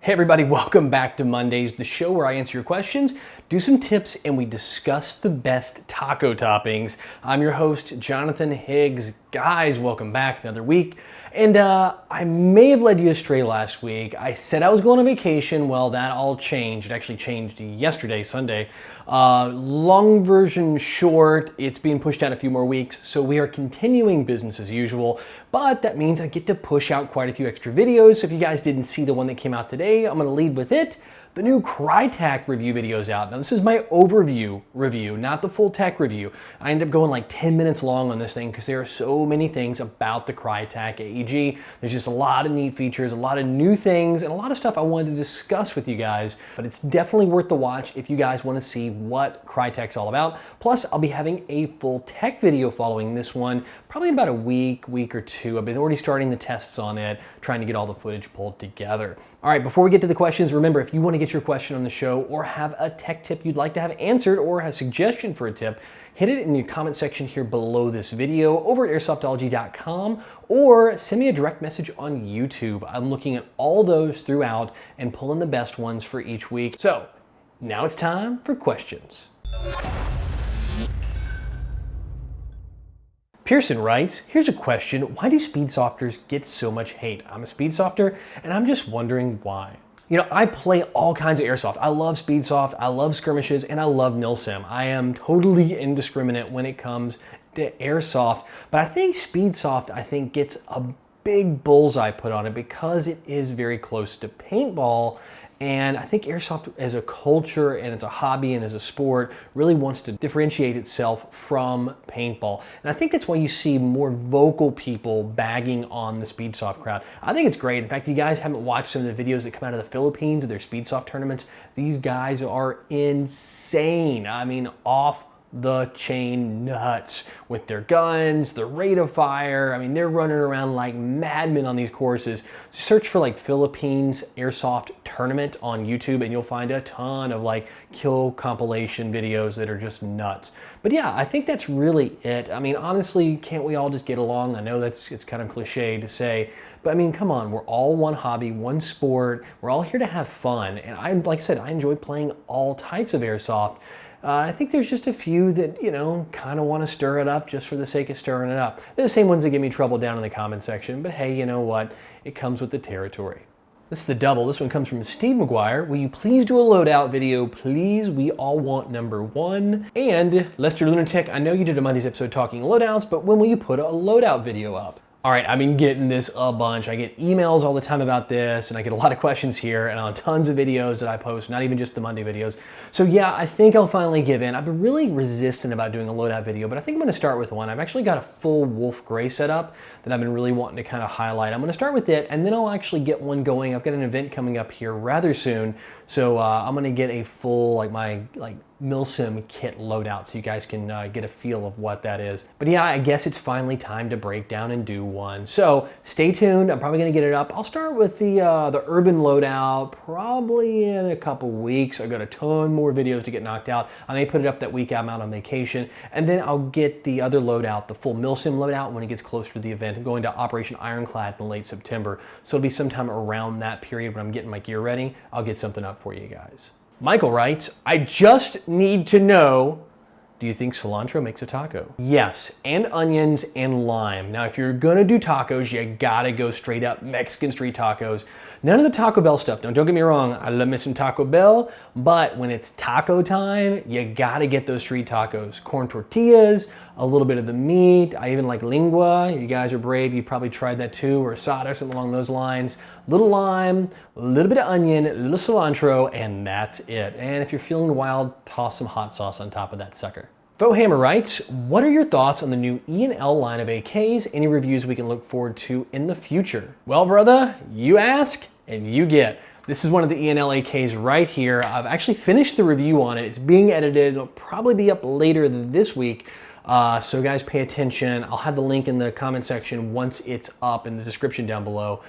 Hey everybody, welcome back to Mondays, the show where I answer your questions, do some tips, and we discuss the best taco toppings. I'm your host, Jonathan Higgs. Guys, welcome back, another week. And I may have led you astray last week. I said I was going on vacation. Well, that all changed. It actually changed yesterday, Sunday. Long version short, it's being pushed out a few more weeks, so we are continuing business as usual, but that means I get to push out quite a few extra videos. So if you guys didn't see the one that came out today, I'm gonna lead with it. The new Crytek review video is out. Now this is my overview review, not the full tech review. I end up going like 10 minutes long on this thing because there are so many things about the Crytek AEG. There's just a lot of neat features, a lot of new things, and a lot of stuff I wanted to discuss with you guys, but it's definitely worth the watch if you guys want to see what Crytek's all about. Plus, I'll be having a full tech video following this one, probably in about a week or two. I've been already starting the tests on it, trying to get all the footage pulled together. All right, before we get to the questions, remember, if you want to get your question on the show or have a tech tip you'd like to have answered or a suggestion for a tip, hit it in the comment section here below this video over at airsoftology.com or send me a direct message on YouTube. I'm looking at all those throughout and pulling the best ones for each week. So now it's time for questions. Pearson writes, here's a question. Why do Speedsofters get so much hate? I'm a Speedsofter and I'm just wondering why. You know, I play all kinds of airsoft. I love Speedsoft, I love skirmishes, and I love Milsim. I am totally indiscriminate when it comes to airsoft, but I think Speedsoft, gets a big bullseye put on it because it is very close to paintball. And I think airsoft as a culture and as a hobby and as a sport really wants to differentiate itself from paintball. And I think that's why you see more vocal people bagging on the Speedsoft crowd. I think it's great. In fact, if you guys haven't watched some of the videos that come out of the Philippines of their Speedsoft tournaments, these guys are insane. I mean, off the chain nuts with their guns, the rate of fire. I mean, they're running around like madmen on these courses. So search for like Philippines Airsoft Tournament on YouTube and you'll find a ton of like kill compilation videos that are just nuts. But yeah, I think that's really it. I mean, honestly, can't we all just get along? I know it's kind of cliche to say, but I mean, come on, we're all one hobby, one sport. We're all here to have fun. And like I said, I enjoy playing all types of airsoft. I think there's just a few that, you know, kind of want to stir it up just for the sake of stirring it up. They're the same ones that give me trouble down in the comment section, but hey, you know what? It comes with the territory. This is the double. This one comes from Steve McGuire. Will you please do a loadout video, please? We all want #1. And Lester Lunatic, I know you did a Monday's episode talking loadouts, but when will you put a loadout video up? All right, I've been getting this a bunch. I get emails all the time about this, and I get a lot of questions here, and on tons of videos that I post, not even just the Monday videos. So yeah, I think I'll finally give in. I've been really resistant about doing a loadout video, but I think I'm gonna start with one. I've actually got a full Wolf Gray setup that I've been really wanting to kind of highlight. I'm gonna start with it, and then I'll actually get one going. I've got an event coming up here rather soon, so I'm gonna get a full, my Milsim kit loadout so you guys can get a feel of what that is. But yeah, I guess it's finally time to break down and do one. So stay tuned, I'm probably gonna get it up. I'll start with the urban loadout probably in a couple weeks. I've got a ton more videos to get knocked out. I may put it up that week I'm out on vacation, and then I'll get the other loadout, the full Milsim loadout, when it gets closer to the event. I'm going to Operation Ironclad in late September, so it'll be sometime around that period when I'm getting my gear ready. I'll get something up for you guys. Michael writes, I just need to know, do you think cilantro makes a taco? Yes, and onions and lime. Now, if you're gonna do tacos, you gotta go straight up Mexican street tacos. None of the Taco Bell stuff. Don't get me wrong, I love me some Taco Bell, but when it's taco time, you gotta get those street tacos. Corn tortillas, a little bit of the meat. I even like lingua. You guys are brave, you probably tried that too, or asada, something along those lines. Little lime, a little bit of onion, a little cilantro, and that's it. And if you're feeling wild, toss some hot sauce on top of that sucker. Foehammer writes, what are your thoughts on the new E&L line of AKs? Any reviews we can look forward to in the future? Well, brother, you ask and you get. This is one of the E&L AKs right here. I've actually finished the review on it. It's being edited. It'll probably be up later this week. So guys, pay attention. I'll have the link in the comment section once it's up in the description down below.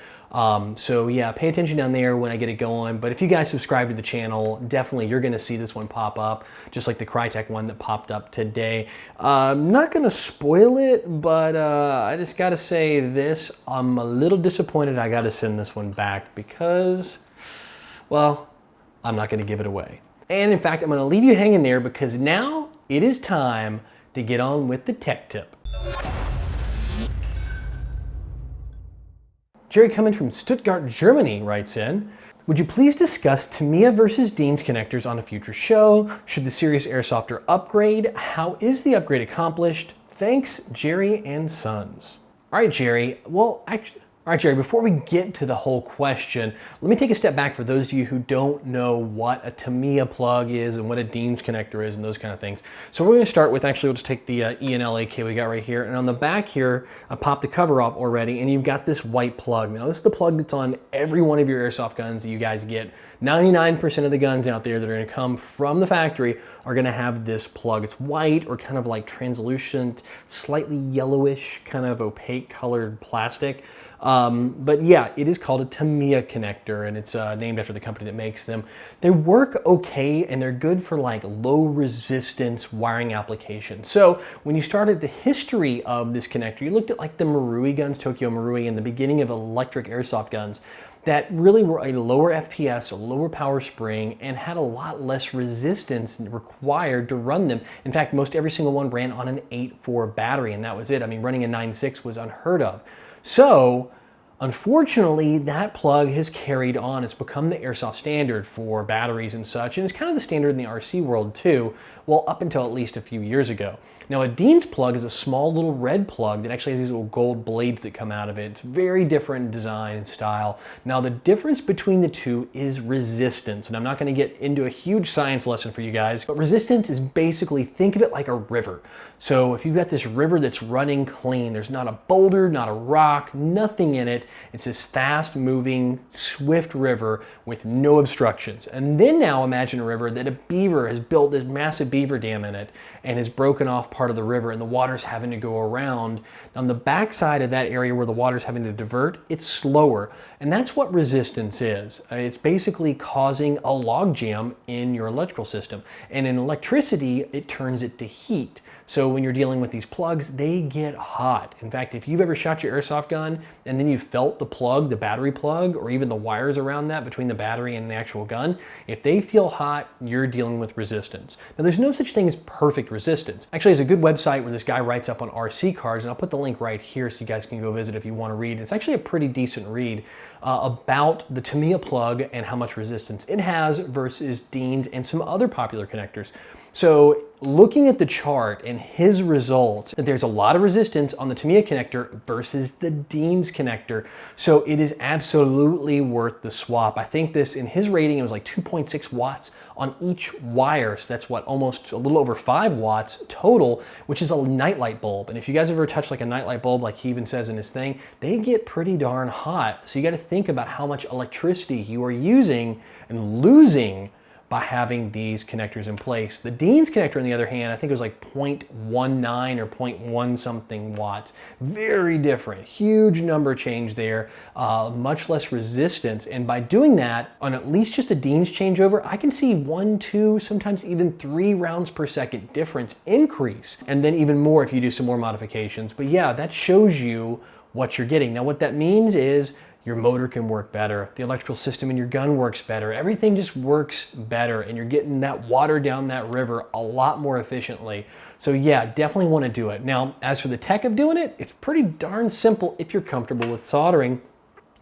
So yeah, pay attention down there when I get it going. But if you guys subscribe to the channel, definitely you're gonna see this one pop up, just like the Crytek one that popped up today. I'm not gonna spoil it, but I just gotta say this, I'm a little disappointed I gotta send this one back because well, I'm not going to give it away. And in fact, I'm going to leave you hanging there because now it is time to get on with the tech tip. Jerry coming from Stuttgart, Germany writes in, would you please discuss Tamiya versus Dean's connectors on a future show? Should the serious Airsofter upgrade? How is the upgrade accomplished? Thanks, Jerry and Sons. All right, Jerry. Well, actually, all right, Jerry, before we get to the whole question, let me take a step back for those of you who don't know what a Tamiya plug is and what a Dean's connector is and those kind of things. So we're going to start with, actually, we'll just take the ENLA kit we got right here. And on the back here, I popped the cover off already, and you've got this white plug. Now, this is the plug that's on every one of your airsoft guns that you guys get. 99% of the guns out there that are going to come from the factory are going to have this plug. It's white or kind of like translucent, slightly yellowish, kind of opaque colored plastic. But yeah, it is called a Tamiya connector, and it's named after the company that makes them. They work okay, and they're good for like low resistance wiring applications. So when you started the history of this connector, you looked at like the Marui guns, Tokyo Marui, in the beginning of electric airsoft guns that really were a lower FPS, a lower power spring, and had a lot less resistance required to run them. In fact, most every single one ran on an 8.4 battery, and that was it. I mean, running a 9.6 was unheard of. So, unfortunately, that plug has carried on. It's become the airsoft standard for batteries and such, and it's kind of the standard in the RC world too, well, up until at least a few years ago. Now, a Dean's plug is a small little red plug that actually has these little gold blades that come out of it. It's very different in design and style. Now, the difference between the two is resistance, and I'm not going to get into a huge science lesson for you guys, but resistance is basically, think of it like a river. So if you've got this river that's running clean, there's not a boulder, not a rock, nothing in it. It's this fast-moving, swift river with no obstructions. And then now imagine a river that a beaver has built this massive beaver dam in it and has broken off part of the river, and the water's having to go around. On the backside of that area where the water's having to divert, it's slower. And that's what resistance is. It's basically causing a log jam in your electrical system. And in electricity, it turns it to heat. So when you're dealing with these plugs, they get hot. In fact, if you've ever shot your airsoft gun and then you felt the plug, the battery plug, or even the wires around that between the battery and the actual gun, if they feel hot, you're dealing with resistance. Now, there's no such thing as perfect resistance. Actually, there's a good website where this guy writes up on RC cards, and I'll put the link right here so you guys can go visit if you want to read. It's actually a pretty decent read about the Tamiya plug and how much resistance it has versus Dean's and some other popular connectors. So looking at the chart and his results, that there's a lot of resistance on the Tamiya connector versus the Dean's connector. So it is absolutely worth the swap. I think this, in his rating, it was like 2.6 watts on each wire. So that's what, almost a little over 5 watts total, which is a nightlight bulb. And if you guys ever touch like a nightlight bulb, like he even says in his thing, they get pretty darn hot. So you got to think about how much electricity you are using and losing by having these connectors in place. The Dean's connector, on the other hand, I think it was like 0.19 or 0.1 something watts. Very different, huge number change there, much less resistance. And by doing that, on at least just a Dean's changeover, I can see 1, 2, sometimes even 3 rounds per second difference increase. And then even more if you do some more modifications. But yeah, that shows you what you're getting. Now what that means is your motor can work better, the electrical system in your gun works better, everything just works better, and you're getting that water down that river a lot more efficiently. So yeah, definitely want to do it. Now, as for the tech of doing it, it's pretty darn simple if you're comfortable with soldering.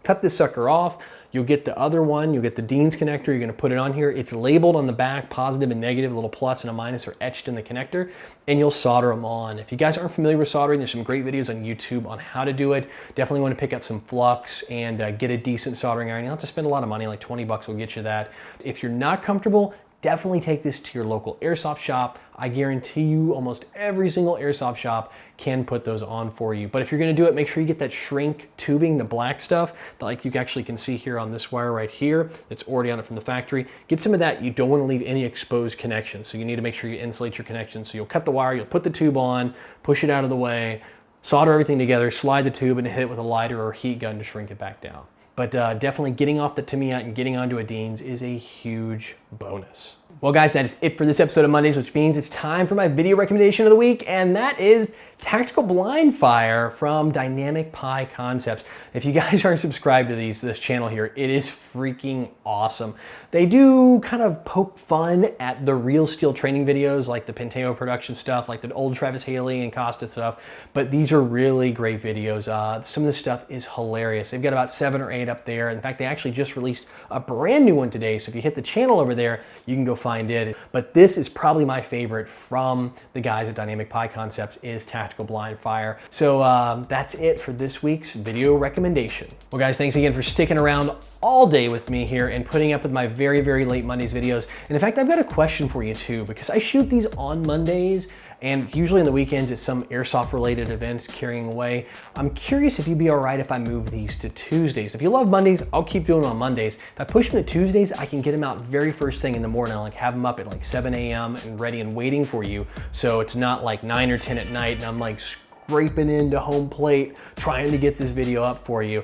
Cut this sucker off. You'll get the other one, you'll get the Dean's connector, you're gonna put it on here. It's labeled on the back, positive and negative, a little plus and a minus are etched in the connector, and you'll solder them on. If you guys aren't familiar with soldering, there's some great videos on YouTube on how to do it. Definitely wanna pick up some flux and get a decent soldering iron. You don't have to spend a lot of money, like 20 bucks will get you that. If you're not comfortable, definitely take this to your local airsoft shop. I guarantee you almost every single airsoft shop can put those on for you. But if you're gonna do it, make sure you get that shrink tubing, the black stuff, that like you actually can see here on this wire right here, that's already on it from the factory. Get some of that. You don't wanna leave any exposed connections. So you need to make sure you insulate your connections. So you'll cut the wire, you'll put the tube on, push it out of the way, solder everything together, slide the tube and hit it with a lighter or heat gun to shrink it back down. But definitely getting off the Tamiya and getting onto a Dean's is a huge bonus. Well guys, that is it for this episode of Mondays, which means it's time for my video recommendation of the week, and that is Tactical Blind Fire from Dynamic Pi Concepts. If you guys aren't subscribed to this channel here, it is freaking awesome. They do kind of poke fun at the real steel training videos, like the Penteo production stuff, like the old Travis Haley and Costa stuff, but these are really great videos. Some of this stuff is hilarious. They've got about 7 or 8 up there. In fact, they actually just released a brand new one today, so if you hit the channel over there, you can go find it. But this is probably my favorite from the guys at Dynamic Pi Concepts is Tactical Blind Fire. So that's it for this week's video recommendation. Well guys, thanks again for sticking around all day with me here and putting up with my very, very late Mondays videos. And in fact, I've got a question for you too, because I shoot these on Mondays and usually on the weekends it's some airsoft related events carrying away. I'm curious if you'd be all right if I move these to Tuesdays. If you love Mondays, I'll keep doing them on Mondays. If I push them to Tuesdays, I can get them out very first thing in the morning. I'll like have them up at like 7 a.m. and ready and waiting for you. So it's not like 9 or 10 at night and I'm like scraping into home plate trying to get this video up for you.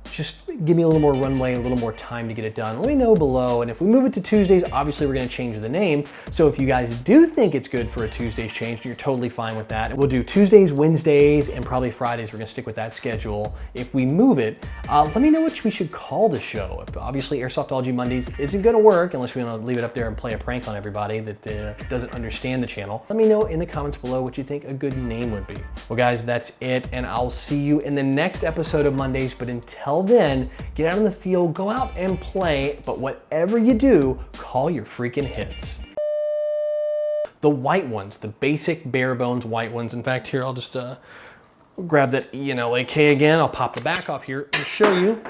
Just give me a little more runway, a little more time to get it done. Let me know below, and if we move it to Tuesdays, obviously we're gonna change the name. So if you guys do think it's good for a Tuesdays change, you're totally fine with that. We'll do Tuesdays, Wednesdays, and probably Fridays. We're gonna stick with that schedule. If we move it, let me know what we should call the show. Obviously Airsoftology Mondays isn't gonna work unless we wanna leave it up there and play a prank on everybody that doesn't understand the channel. Let me know in the comments below what you think a good name would be. Well guys, that's it, and I'll see you in the next episode of Mondays, but until then, get out in the field, go out and play, but whatever you do, call your freaking hits. The white ones, the basic bare bones white ones. In fact, here, I'll just grab that, AK again. I'll pop the back off here and show you.